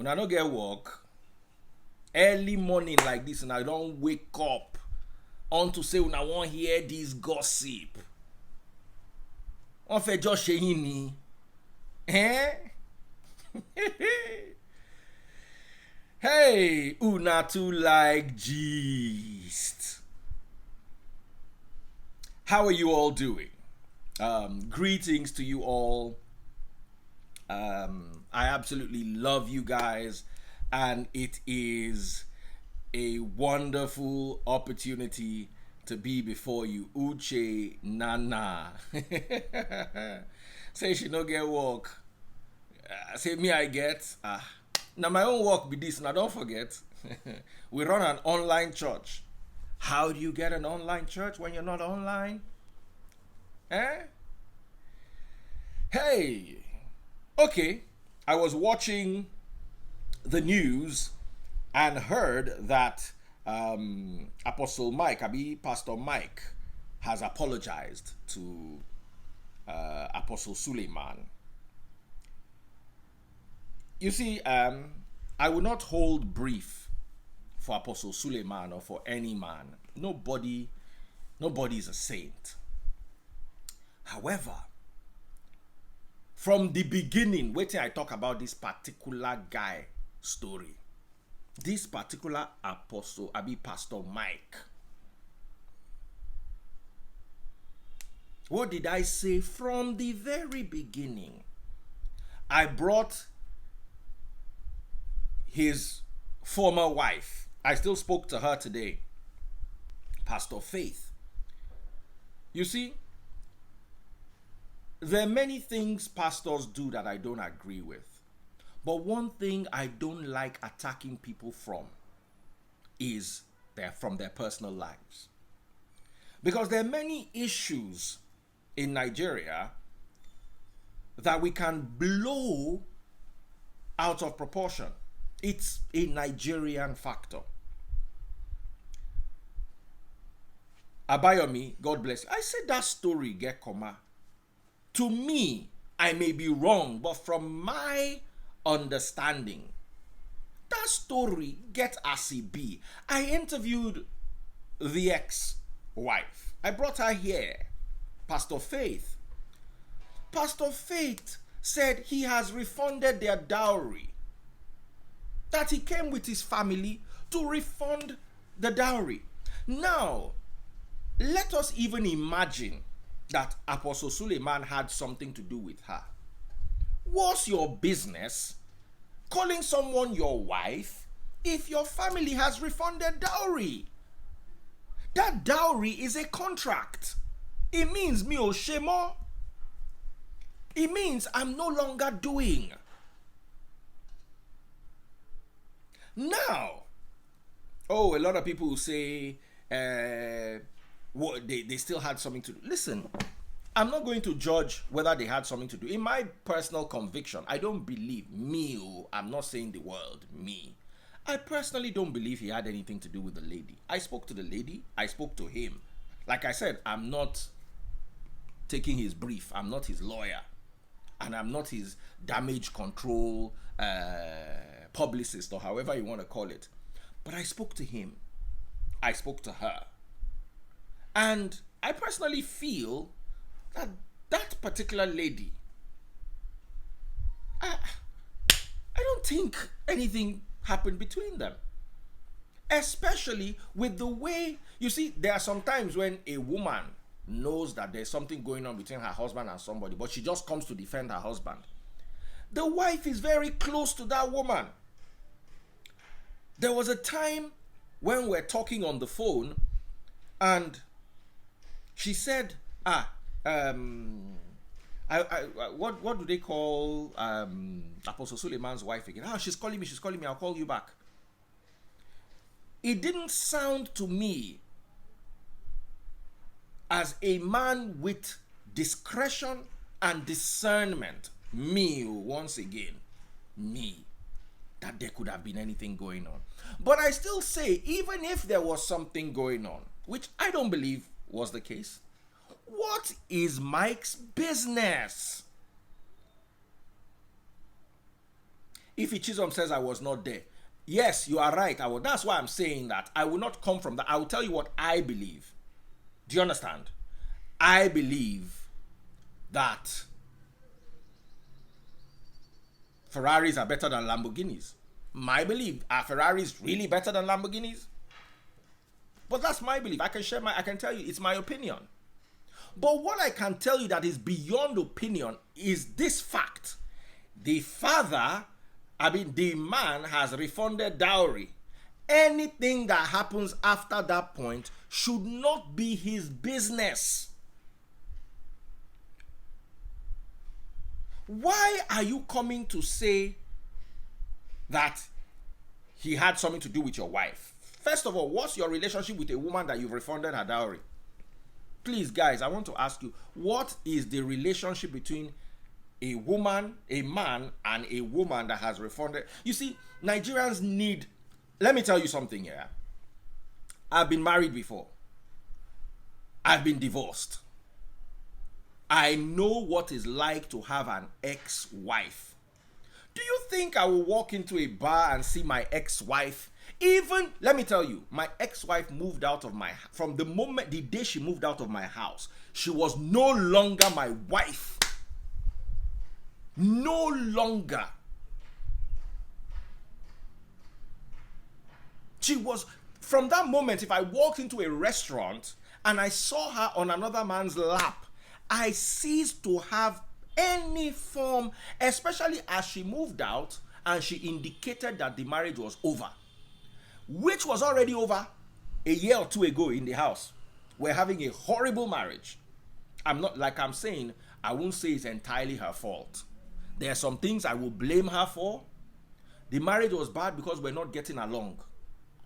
When I don't get work, early morning like this, and I don't wake up on to say when I want to hear this gossip. On fait just sheyini ni. Eh? Hey, una too like gist. How are you all doing? Greetings to you all. I absolutely love you guys, and it is a wonderful opportunity to be before you. Uche Nana. Say she no get work. Say me I get. Now my own work be this. Now don't forget, we run an online church. How do you get an online church when you're not online? Eh? Hey. Okay. I was watching the news and heard that Apostle Mike, Pastor Mike, has apologized to Apostle Suleman. You see, I will not hold brief for Apostle Suleman or for any man. Nobody is a saint. However, from the beginning, wait till I talk about this particular guy story. This particular apostle, Pastor Mike. What did I say from the very beginning? I brought his former wife. I still spoke to her today. Pastor Faith. You see, there are many things pastors do that I don't agree with. But one thing I don't like attacking people from is from their personal lives. Because there are many issues in Nigeria that we can blow out of proportion. It's a Nigerian factor. Abayomi, God bless you. I said that story, get comma. To me, I may be wrong, but from my understanding, that story get as it be. I interviewed the ex-wife. I brought her here, Pastor Faith. Pastor Faith said he has refunded their dowry. That he came with his family to refund the dowry. Now, let us even imagine that Apostle Suleman had something to do with her. What's your business calling someone your wife if your family has refunded dowry? That dowry is a contract. It means me o shemo. It means I'm no longer doing. Now, a lot of people will say they still had something to do. Listen, I'm not going to judge whether they had something to do. In my personal conviction, I don't believe I'm not saying the world, me. I personally don't believe he had anything to do with the lady. I spoke to the lady. I spoke to him. Like I said, I'm not taking his brief. I'm not his lawyer. And I'm not his damage control publicist or however you want to call it. But I spoke to him. I spoke to her. And I personally feel that particular lady, I don't think anything happened between them. Especially with the way, you see, there are some times when a woman knows that there's something going on between her husband and somebody, but she just comes to defend her husband. The wife is very close to that woman. There was a time when we're talking on the phone and she said, what do they call Apostle Suleman's wife again? She's calling me, I'll call you back. It didn't sound to me as a man with discretion and discernment, once again, that there could have been anything going on. But I still say, even if there was something going on, which I don't believe was the case, what is Mike's business? If Chisholm says I was not there, yes, you are right. That's why I'm saying that I will not come from that. I will tell you what I believe. Do you understand? I believe that Ferraris are better than Lamborghinis. My belief, are Ferraris really better than Lamborghinis? But that's my belief. I can tell you it's my opinion. But what I can tell you that is beyond opinion is this fact. The man has refunded dowry. Anything that happens after that point should not be his business. Why are you coming to say that he had something to do with your wife? First of all, what's your relationship with a woman that you've refunded her dowry? Please, guys, I want to ask you, what is the relationship between a man, and a woman that has refunded? You see, Nigerians need... Let me tell you something here. I've been married before. I've been divorced. I know what it's like to have an ex-wife. Do you think I will walk into a bar and see my ex-wife? Even, let me tell you, my ex-wife moved out of from the day she moved out of my house, she was no longer my wife. No longer. She was, from that moment, if I walked into a restaurant and I saw her on another man's lap, I ceased to have any form, especially as she moved out and she indicated that the marriage was over, which was already over a year or two ago in the house. We're having a horrible marriage. I'm not, like I'm saying, I won't say it's entirely her fault. There are some things I will blame her for. The marriage was bad because we're not getting along.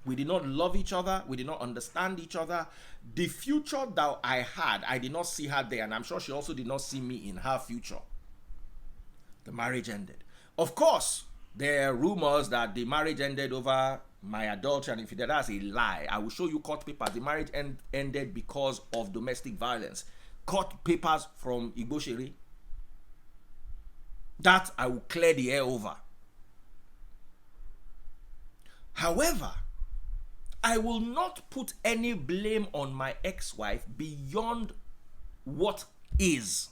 We did not love each other. We did not understand each other. The future that I had, I did not see her there, and I'm sure she also did not see me in her future. The marriage ended. Of course, there are rumors that the marriage ended over my adultery and infidelity. That's a lie. I will show you court papers. The marriage ended because of domestic violence. Court papers from Igboshiri. That I will clear the air over. However, I will not put any blame on my ex-wife beyond what is.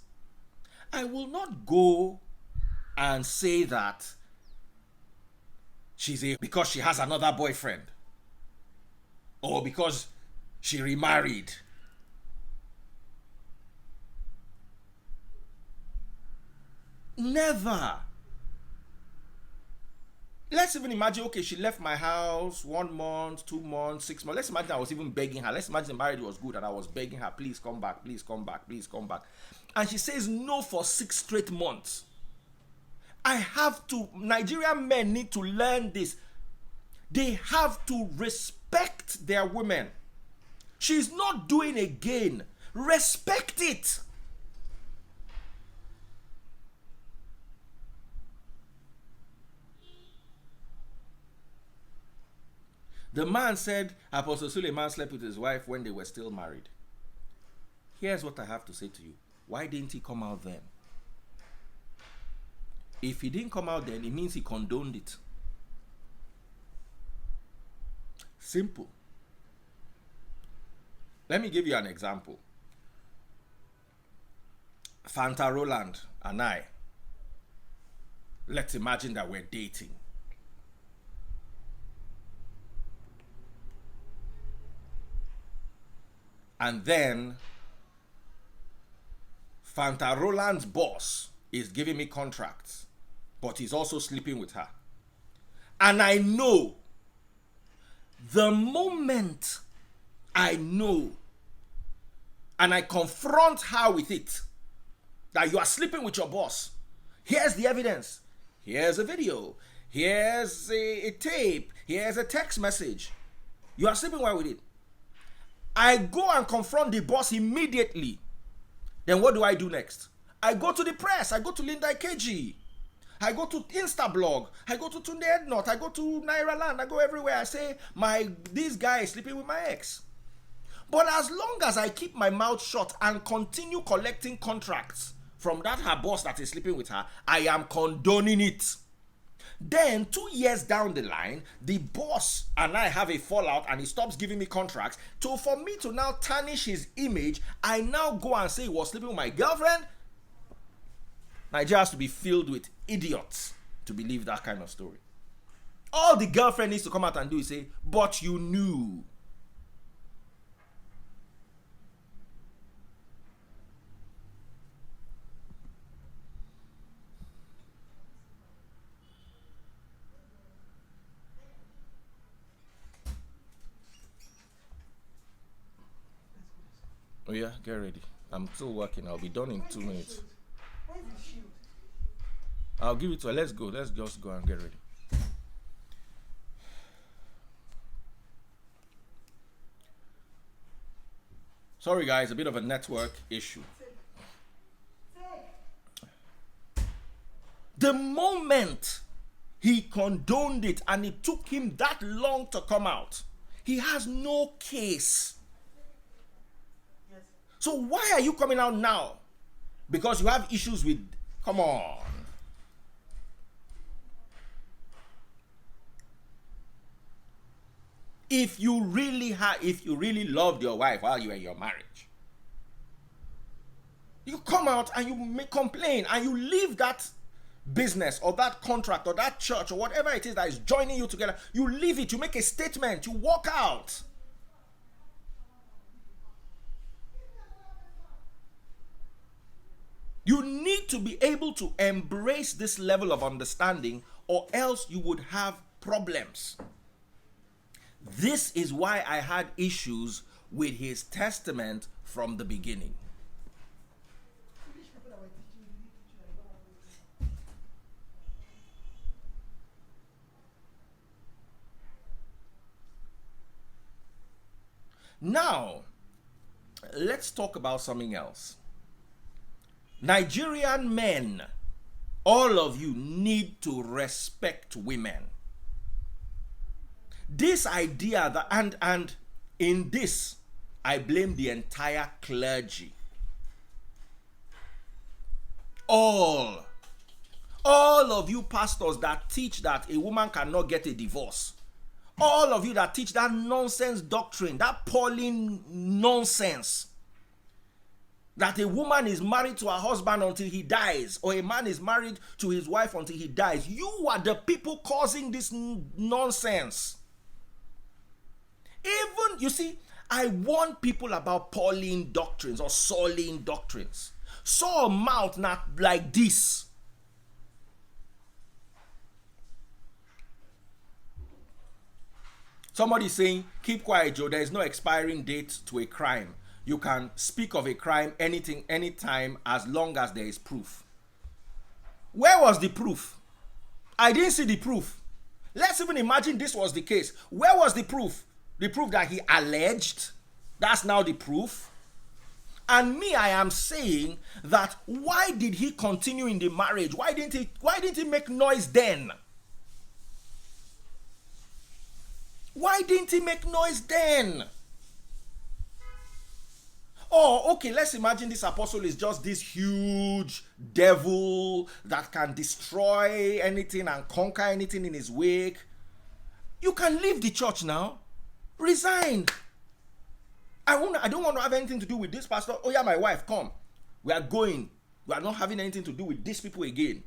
I will not go and say that because she has another boyfriend, or because she remarried. Never. Let's even imagine, okay, she left my house 1 month, 2 months, 6 months. Let's imagine I was even begging her. Let's imagine the marriage was good and I was begging her, please come back, please come back, please come back. And she says no for 6 straight months. Nigerian men need to learn this. They have to respect their women. She's not doing again. Respect it. The man said Apostle Suleman slept with his wife when they were still married. Here's what I have to say to you. Why didn't he come out then? If he didn't come out then, it means he condoned it. Simple. Let me give you an example. Fanta Roland and I, let's imagine that we're dating. And then Fanta Roland's boss is giving me contracts, but he's also sleeping with her. And I know, the moment I know, and I confront her with it, that you are sleeping with your boss, here's the evidence, here's a video, here's a tape, here's a text message, you are sleeping well with it. I go and confront the boss immediately. Then what do I do next? I go to the press. I go to Linda Ikeji. I go to Instablog. I go to Tunde Ednot. I go to Naira Land. I go everywhere. I say, this guy is sleeping with my ex. But as long as I keep my mouth shut and continue collecting contracts from her boss that is sleeping with her, I am condoning it. Then 2 years down the line, the boss and I have a fallout and he stops giving me contracts. So for me to now tarnish his image, I now go and say he was sleeping with my girlfriend. Nigeria has to be filled with idiots to believe that kind of story. All the girlfriend needs to come out and do is say, but you knew. Oh yeah, get ready. I'm still working. I'll be done in 2 minutes. I'll give it to her. Let's go. Let's just go and get ready. Sorry guys, a bit of a network issue. The moment he condoned it and it took him that long to come out, he has no case. So why are you coming out now? Because you have issues with, come on. If you really loved your wife while you were in your marriage, you come out and you make complain and you leave that business or that contract or that church or whatever it is that is joining you together. You leave it, you make a statement, you walk out. You need to be able to embrace this level of understanding, or else you would have problems. This is why I had issues with his testament from the beginning. Now, let's talk about something else. Nigerian men, all of you need to respect women. This idea that, and in this, I blame the entire clergy. All of you pastors that teach that a woman cannot get a divorce. All of you that teach that nonsense doctrine, that Pauline nonsense. That a woman is married to her husband until he dies, or a man is married to his wife until he dies. You are the people causing this nonsense. Even, you see, I warn people about Pauline doctrines or Sauline doctrines. Saul mouth not like this. Somebody saying, keep quiet, Joe, there is no expiring date to a crime. You can speak of a crime anything, anytime, as long as there is proof. Where was the proof? I didn't see the proof. Let's even imagine this was the case. Where was the proof? The proof that he alleged. That's now the proof. And me, I am saying that why did he continue in the marriage? Why didn't he make noise then? Why didn't he make noise then? Oh, okay, let's imagine this apostle is just this huge devil that can destroy anything and conquer anything in his wake. You can leave the church now. Resign. I don't want to have anything to do with this pastor. Oh yeah, my wife, come. We are going. We are not having anything to do with these people again.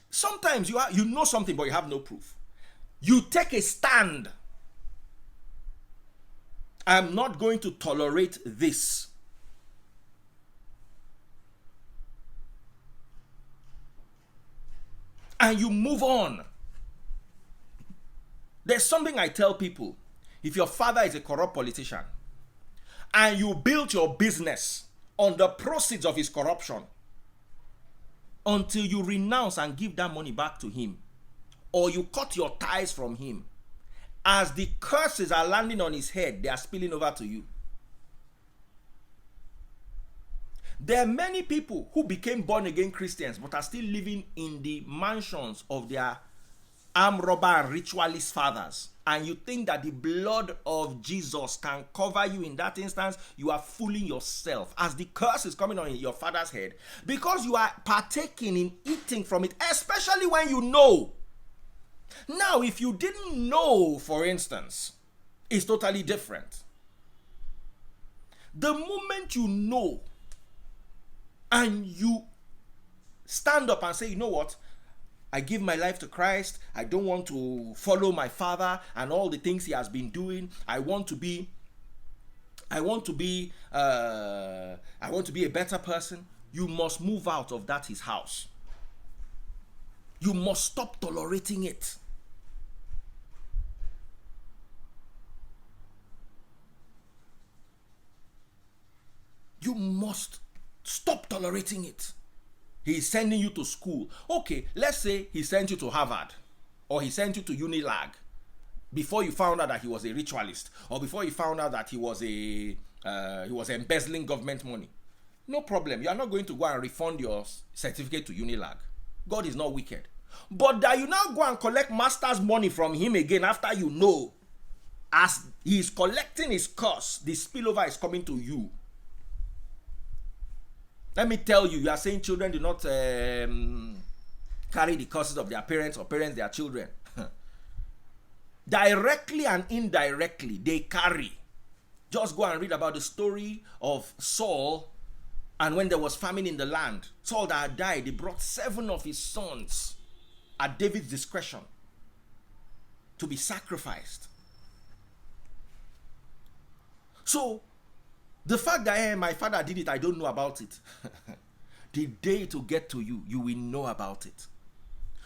Sometimes you know something, but you have no proof. You take a stand. I'm not going to tolerate this. And you move on. There's something I tell people. If your father is a corrupt politician and you build your business on the proceeds of his corruption, until you renounce and give that money back to him, or you cut your ties from him, as the curses are landing on his head, they are spilling over to you. There are many people who became born again Christians but are still living in the mansions of their armed robber and ritualist fathers, and you think that the blood of Jesus can cover you in that instance, you are fooling yourself, as the curse is coming on your father's head, because you are partaking in eating from it, especially when you know. Now, if you didn't know, for instance, it's totally different. The moment you know and you stand up and say, you know what, I give my life to Christ, I don't want to follow my father and all the things he has been doing, I want to be a better person, you must move out of that his house. You must stop tolerating it. You must stop tolerating it. He's sending you to school. Okay, let's say he sent you to Harvard, or he sent you to Unilag before you found out that he was a ritualist, or before you found out that he was embezzling government money. No problem. You are not going to go and refund your certificate to Unilag. God is not wicked. But that you now go and collect master's money from him again after you know, as he is collecting his curse, the spillover is coming to you. Let me tell you, you are saying children do not carry the curses of their parents, or parents their children. Directly and indirectly, they carry. Just go and read about the story of Saul, and when there was famine in the land, Saul that had died, they brought 7 of his sons at David's discretion to be sacrificed. So, the fact that my father did it, I don't know about it. The day it will get to you, you will know about it.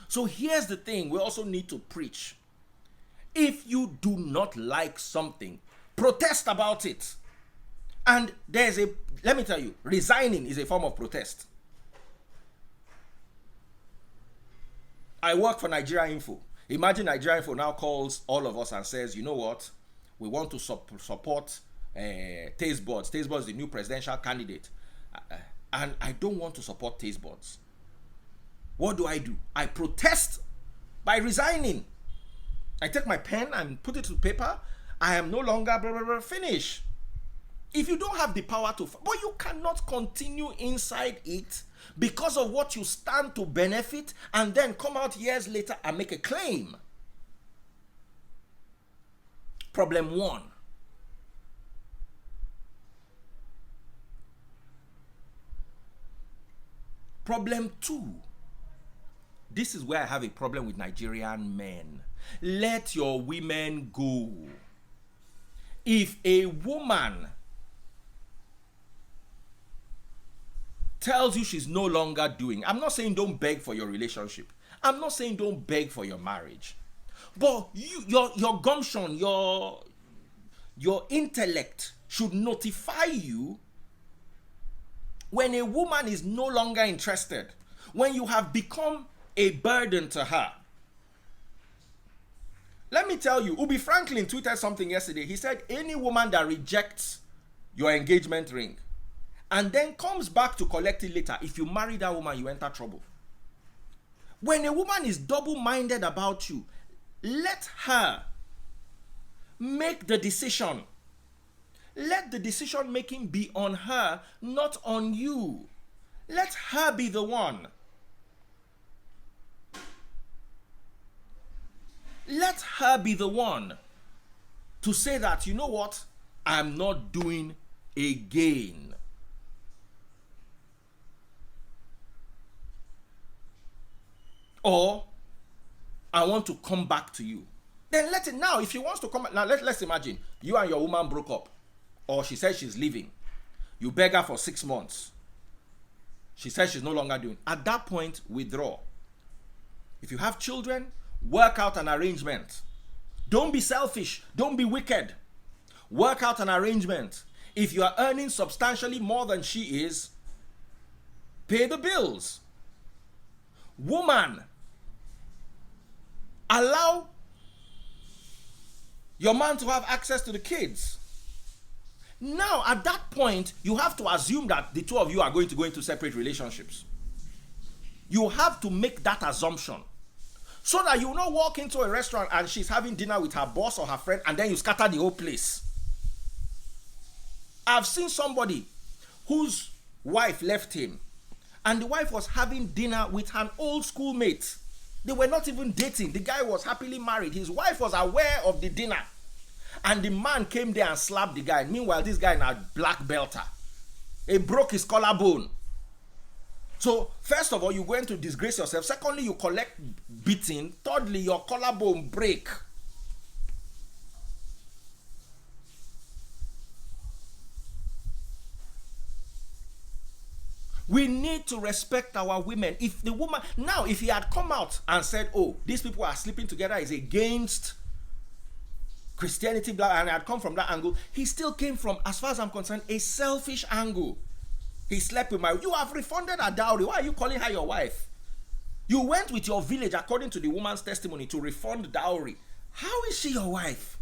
So here's the thing, we also need to preach. If you do not like something, protest about it. And let me tell you, resigning is a form of protest. I work for Nigeria Info. Imagine Nigeria Info now calls all of us and says, you know what, we want to support Taste Buds. Taste Buds is the new presidential candidate, and I don't want to support Taste Buds. What do? I protest by resigning. I take my pen and put it to paper. I am no longer finish. If you don't have the power to, but you cannot continue inside it because of what you stand to benefit, and then come out years later and make a claim. Problem 1. Problem 2. This is where I have a problem with Nigerian men. Let your women go. If a woman tells you she's no longer doing, I'm not saying don't beg for your relationship. I'm not saying don't beg for your marriage. But your gumption, your intellect should notify you when a woman is no longer interested, when you have become a burden to her. Let me tell you, Ubi Franklin tweeted something yesterday. He said, any woman that rejects your engagement ring and then comes back to collect it later, if you marry that woman, you enter trouble. When a woman is double-minded about you, let her make the decision. Let the decision making be on her, not on you. Let her be the one. Let her be the one to say that, you know what, I'm not doing again. Or, I want to come back to you. Then let it now. If she wants to come back, now let's imagine you and your woman broke up, or she says she's leaving. You beg her for 6 months. She says she's no longer doing. At that point, withdraw. If you have children, work out an arrangement. Don't be selfish. Don't be wicked. Work out an arrangement. If you are earning substantially more than she is, pay the bills. Woman, allow your man to have access to the kids. Now, at that point, you have to assume that the two of you are going to go into separate relationships. You have to make that assumption. So that you will not walk into a restaurant and she's having dinner with her boss or her friend and then you scatter the whole place. I've seen somebody whose wife left him and the wife was having dinner with an old schoolmate. They were not even dating. The guy was happily married. His wife was aware of the dinner. And the man came there and slapped the guy. Meanwhile, this guy now black belter. He broke his collarbone. So, first of all, you're going to disgrace yourself. Secondly, you collect beating. Thirdly, your collarbone break. We need to respect our women. If the woman, now if he had come out and said, oh, these people are sleeping together is against Christianity, blah, and had come from that angle, he still came from, as far as I'm concerned, a selfish angle. He slept with you have refunded her dowry. Why are you calling her your wife? You went with your village, according to the woman's testimony, to refund dowry. How is she your wife?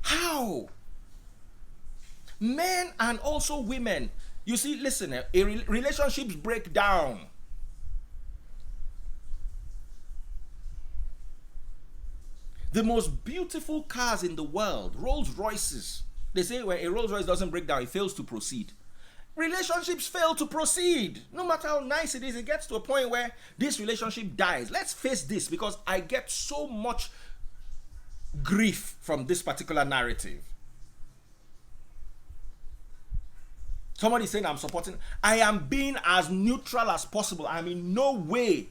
How? Men and also women. You see, listen, relationships break down. The most beautiful cars in the world, Rolls Royces. They say when a Rolls Royce doesn't break down, it fails to proceed. Relationships fail to proceed. No matter how nice it is, it gets to a point where this relationship dies. Let's face this, because I get so much grief from this particular narrative. Somebody saying I'm supporting. I am being as neutral as possible. I'm in no way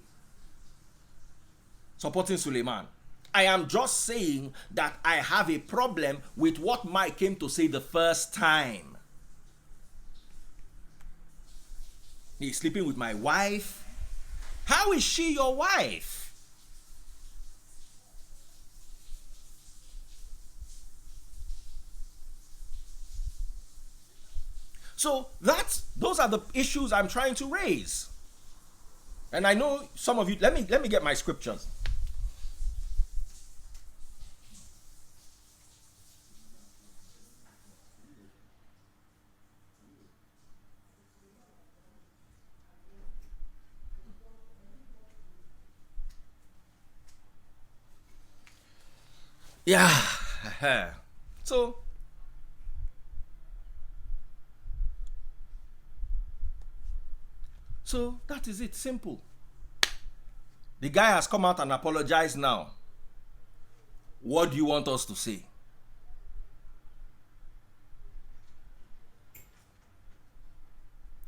supporting Suleman. I am just saying that I have a problem with what Mike came to say the first time. He's sleeping with my wife. How is she your wife? So those are the issues I'm trying to raise. And I know some of you, let me get my scriptures. Yeah. So that is it. Simple. The guy has come out and apologized now. What do you want us to say?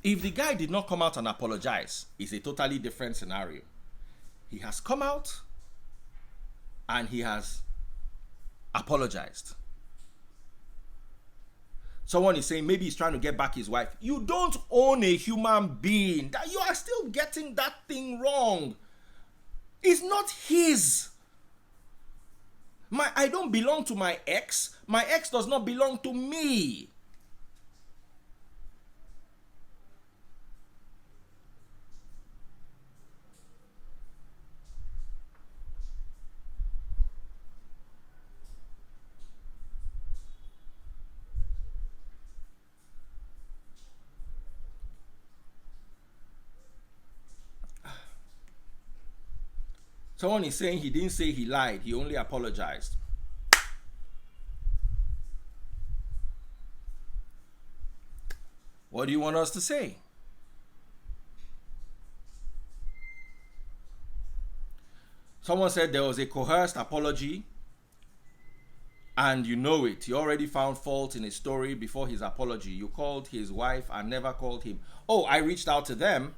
If the guy did not come out and apologize, it's a totally different scenario. He has come out and he has apologized. Someone is saying maybe he's trying to get back his wife. You don't own a human being. That you are still getting that thing wrong. It's not his. I don't belong to my ex. My ex does not belong to me. Someone is saying he didn't say he lied. He only apologized. What do you want us to say? Someone said there was a coerced apology and you know it. He already found fault in his story before his apology. You called his wife and never called him. Oh, I reached out to them.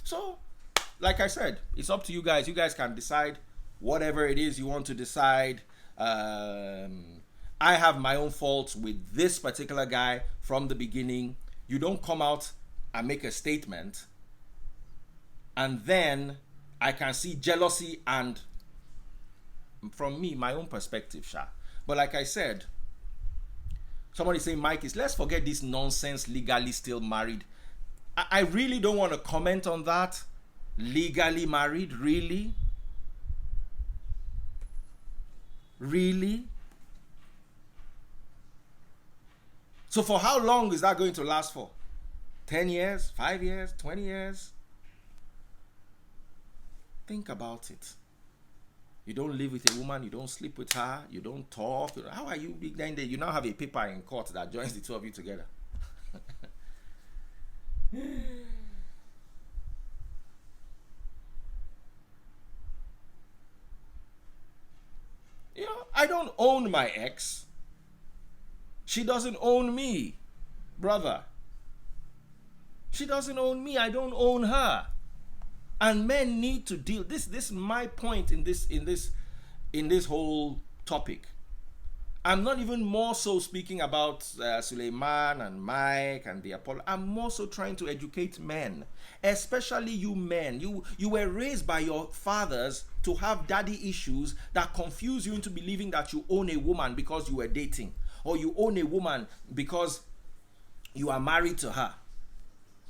So, like I said, it's up to you guys. You guys can decide whatever it is you want to decide. I have my own faults with this particular guy from the beginning. You don't come out and make a statement and then I can see jealousy and from me, my own perspective, Sha. But like I said, somebody saying, Mike, let's forget this nonsense, legally still married. I really don't want to comment on that. Legally married, really? Really? So for how long is that going to last for? 10 years, 5 years, 20 years? Think about it. You don't live with a woman, you don't sleep with her, you don't talk. How are you? Then you now have a paper in court that joins the two of you together. You know, I don't own my ex. She doesn't own me, brother. She doesn't own me. I don't own her. And men need to deal. This is my point in this whole topic. I'm not even more so speaking about Suleman and Mike and the Apollo. I'm more so trying to educate men, especially you men. You were raised by your fathers to have daddy issues that confuse you into believing that you own a woman because you were dating, or you own a woman because you are married to her.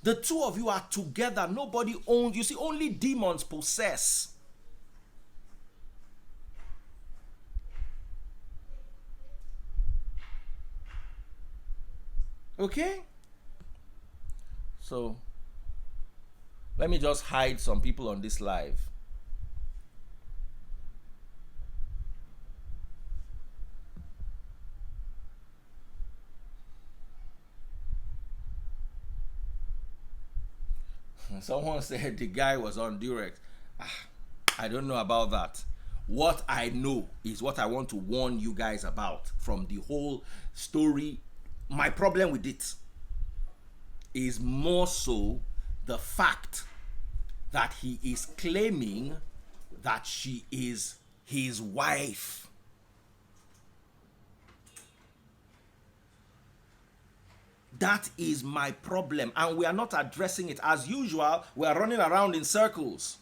The two of you are together. Nobody owns. You see, only demons possess. Okay? So, let me just hide some people on this live. Someone said the guy was on Durex. I don't know about that. What I know is what I want to warn you guys about from the whole story. My problem with it is more so the fact that he is claiming that she is his wife. That is my problem, and we are not addressing it. As usual, we are running around in circles.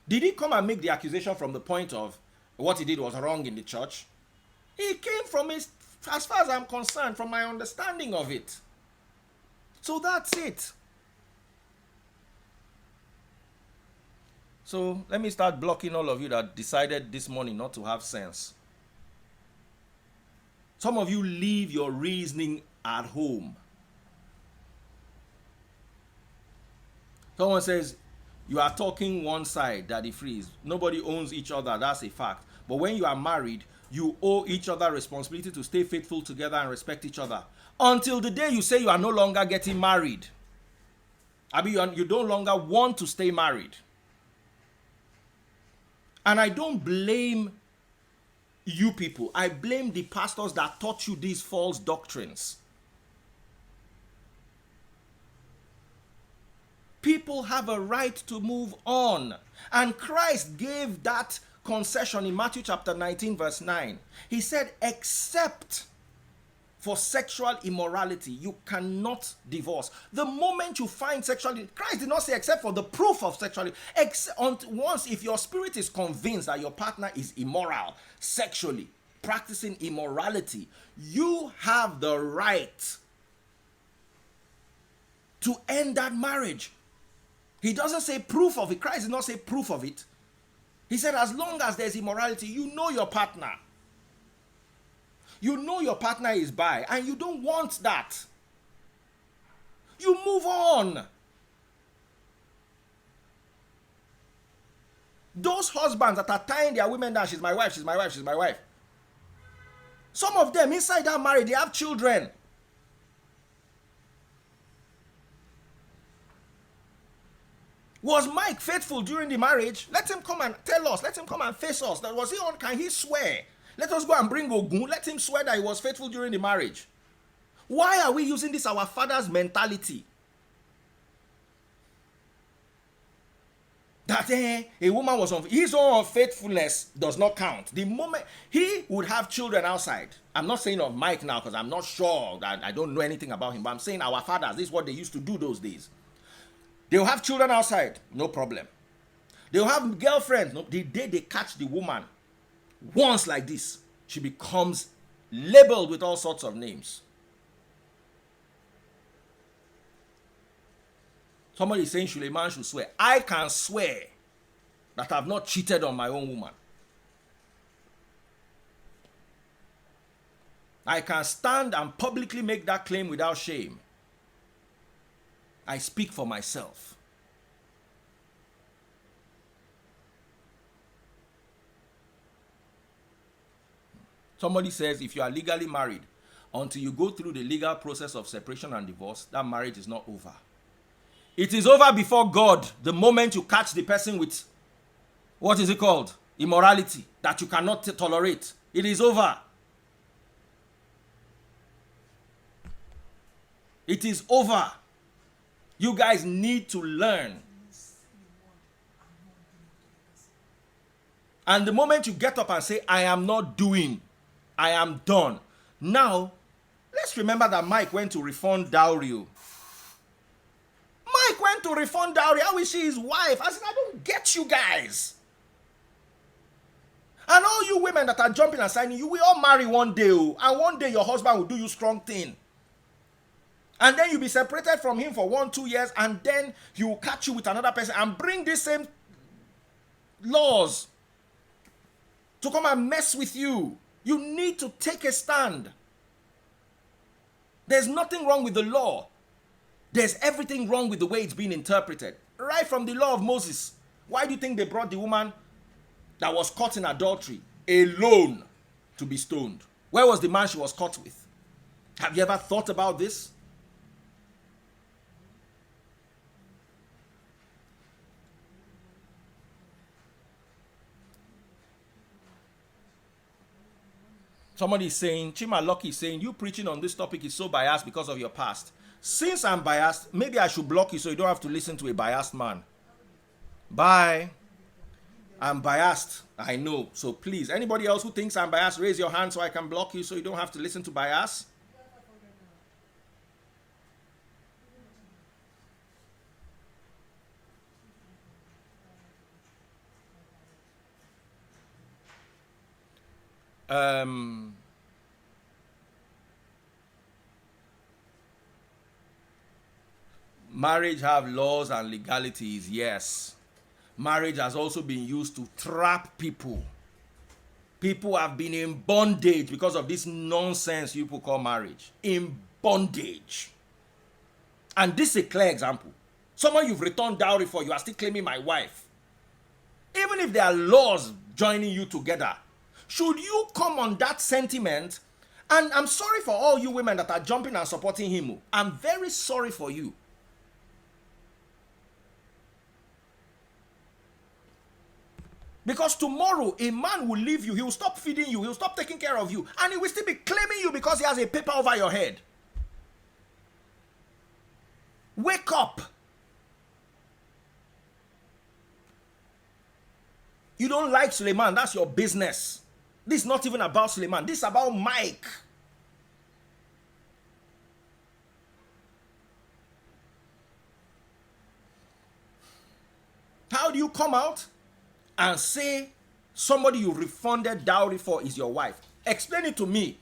Did he come and make the accusation from the point of what he did was wrong in the church? He came from his, as far as I'm concerned, from my understanding of it. So that's it. So let me start blocking all of you that decided this morning not to have sense. Some of you leave your reasoning at home. Someone says, you are talking one side, Daddy Freeze. Nobody owns each other, that's a fact. But when you are married, you owe each other responsibility to stay faithful together and respect each other. Until the day you say you are no longer getting married. I mean, you no longer want to stay married. And I don't blame you people. I blame the pastors that taught you these false doctrines. People have a right to move on. And Christ gave that concession in Matthew chapter 19 verse 9. He said, except for sexual immorality, you cannot divorce. The moment you find sexuality, Christ did not say except for the proof of sexuality. Once, if your spirit is convinced that your partner is immoral, sexually, practicing immorality, you have the right to end that marriage. He doesn't say proof of it. Christ did not say proof of it. He said as long as there's immorality, you know your partner. You know your partner is bi, and you don't want that. You move on. Those husbands that are tying their women down, she's my wife, she's my wife, she's my wife. Some of them inside that marriage, they have children. Was Mike faithful during the marriage? Let him come and tell us. Let him come and face us. That was he on? Can he swear? Let us go and bring Ogun. Let him swear that he was faithful during the marriage. Why are we using this our father's mentality? That a woman was his own unfaithfulness does not count. The moment he would have children outside. I'm not saying of Mike now because I'm not sure that I don't know anything about him. But I'm saying our fathers, this is what they used to do those days. They'll have children outside, no problem. They'll have girlfriends. No, the day they catch the woman once like this, she becomes labeled with all sorts of names. Somebody is saying Suleman should swear. I can swear that I've not cheated on my own woman. I can stand and publicly make that claim without shame. I speak for myself. Somebody says if you are legally married, until you go through the legal process of separation and divorce, that marriage is not over. It is over before God the moment you catch the person with, what is it called? Immorality that you cannot tolerate. It is over. It is over. You guys need to learn. And the moment you get up and say, I am not doing, I am done. Now, let's remember that Mike went to refund dowry. Mike went to refund dowry. How is she his wife? I said, I don't get you guys. And all you women that are jumping and signing, you will all marry one day. And one day your husband will do you strong thing. And then you'll be separated from him for 1-2 years. And then he will catch you with another person and bring these same laws to come and mess with you. You need to take a stand. There's nothing wrong with the law. There's everything wrong with the way it's being interpreted. Right from the law of Moses. Why do you think they brought the woman that was caught in adultery alone to be stoned? Where was the man she was caught with? Have you ever thought about this? Somebody is saying, Chima Lucky is saying, you preaching on this topic is so biased because of your past. Since I'm biased, maybe I should block you so you don't have to listen to a biased man. Bye. I'm biased, I know. So please, anybody else who thinks I'm biased, raise your hand so I can block you so you don't have to listen to bias. Marriage have laws and legalities, yes. Marriage has also been used to trap people. People have been in bondage because of this nonsense you people call marriage. In bondage. And this is a clear example. Someone you've returned dowry for, you are still claiming my wife. Even if there are laws joining you together, should you come on that sentiment? And I'm sorry for all you women that are jumping and supporting him. I'm very sorry for you. Because tomorrow, a man will leave you. He will stop feeding you. He will stop taking care of you. And he will still be claiming you because he has a paper over your head. Wake up. You don't like Suleman. That's your business. This is not even about Suleman. This is about Mike. How do you come out and say somebody you refunded dowry for is your wife? Explain it to me.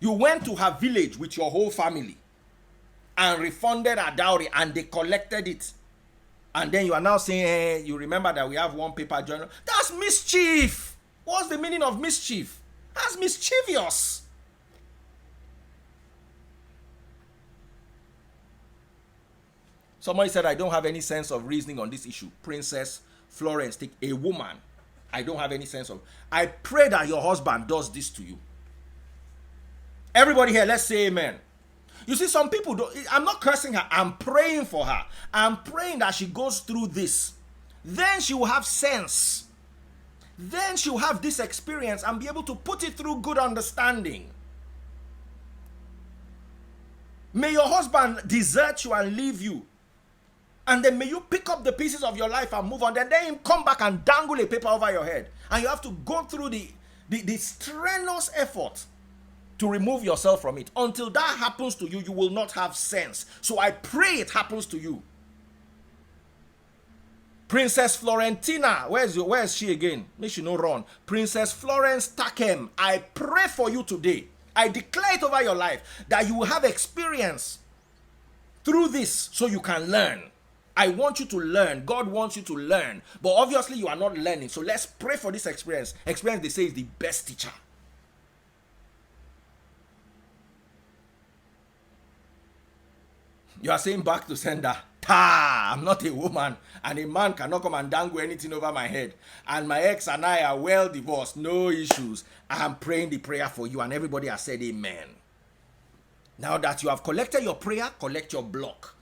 You went to her village with your whole family and refunded her dowry and they collected it. And then you are now saying, hey, you remember that we have one paper journal. That's mischief. What's the meaning of mischief? That's mischievous. Somebody said, I don't have any sense of reasoning on this issue. Princess Florence, take a woman. I don't have any sense of. I pray that your husband does this to you. Everybody here, let's say amen. You see, some people don't. I'm not cursing her. I'm praying for her. I'm praying that she goes through this. Then she will have sense. Then she will have this experience and be able to put it through good understanding. May your husband desert you and leave you. And then may you pick up the pieces of your life and move on. Then him come back and dangle a paper over your head. And you have to go through the strenuous effort to remove yourself from it. Until that happens to you, you will not have sense. So I pray it happens to you. Princess Florentina, where is she again? Make she no run. Princess Florence Takem, I pray for you today. I declare it over your life that you will have experience through this so you can learn. I want you to learn. God wants you to learn. But obviously you are not learning. So let's pray for this experience. Experience, they say, is the best teacher. You are saying back to sender. Ta! I'm not a woman, and a man cannot come and dangle anything over my head. And my ex and I are well divorced, no issues. I am praying the prayer for you, and everybody has said amen. Now that you have collected your prayer, collect your block,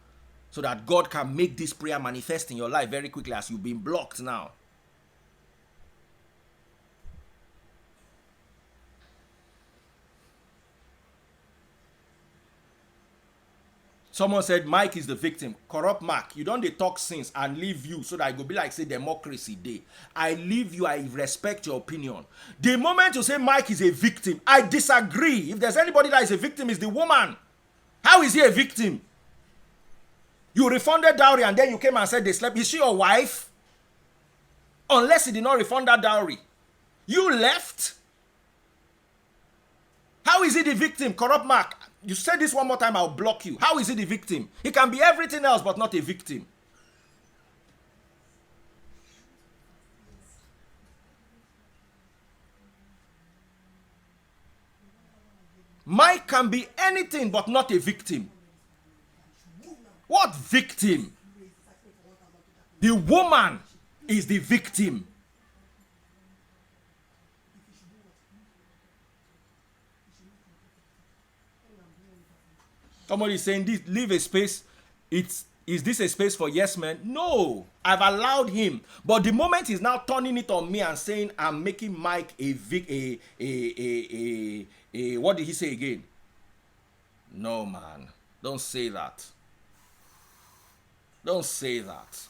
so that God can make this prayer manifest in your life very quickly, as you've been blocked now. Someone said Mike is the victim. Corrupt Mark, you don't dey talk since and leave you so that it go be like say democracy day. I leave you, I respect your opinion. The moment you say Mike is a victim, I disagree. If there's anybody that is a victim, it's the woman. How is he a victim? You refunded dowry and then you came and said they slept. Is she your wife? Unless he did not refund that dowry. You left. How is he the victim? Corrupt Mark. You say this one more time, I'll block you. How is he the victim? He can be everything else but not a victim. Mike can be anything but not a victim. What victim? The woman is the victim. Somebody is saying, this, leave a space. Is this a space for yes men? No, I've allowed him. But the moment he's now turning it on me and saying I'm making Mike what did he say again? No, man, don't say that. Don't say that.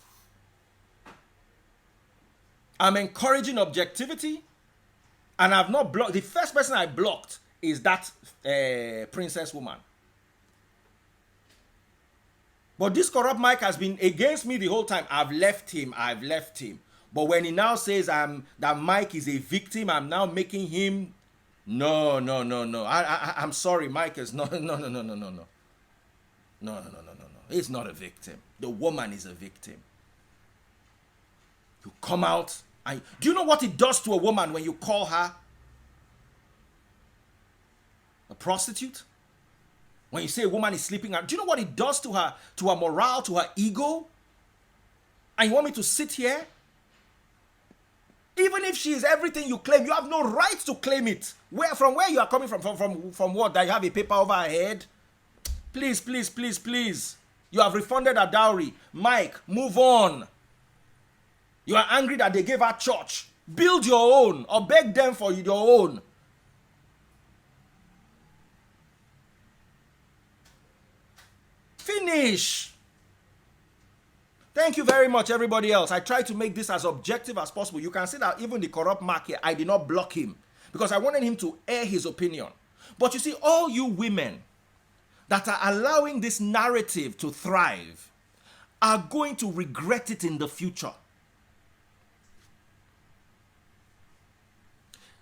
I'm encouraging objectivity, and I've not blocked. The first person I blocked is that princess woman. But this corrupt Mike has been against me the whole time. I've left him. But when he now says that Mike is a victim, I'm now making him. No. I'm sorry, Mike is not. No. He's not a victim. The woman is a victim. You come out. Do you know what it does to a woman when you call her a prostitute? When you say a woman is sleeping around, do you know what it does to her morale, to her ego? And you want me to sit here? Even if she is everything you claim, you have no right to claim it. From where you are coming from what? That you have a paper over her head? Please. You have refunded her dowry. Mike, move on. You are angry that they gave her church. Build your own or beg them for your own. Finish. Thank you very much, everybody else. I tried to make this as objective as possible. You can see that even the corrupt Mark here, I did not block him because I wanted him to air his opinion. But you see, all you women that are allowing this narrative to thrive are going to regret it in the future.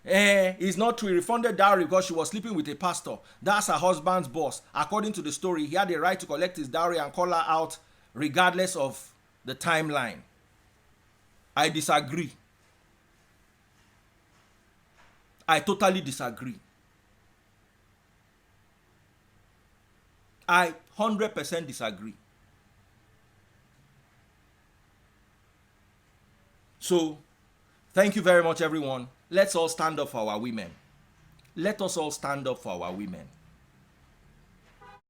It's not true. He refunded dowry because she was sleeping with a pastor. That's her husband's boss. According to the story, he had the right to collect his dowry and call her out regardless of the timeline. I disagree. I totally disagree. I 100% disagree. So, thank you very much, everyone. Let's all stand up for our women. Let us all stand up for our women.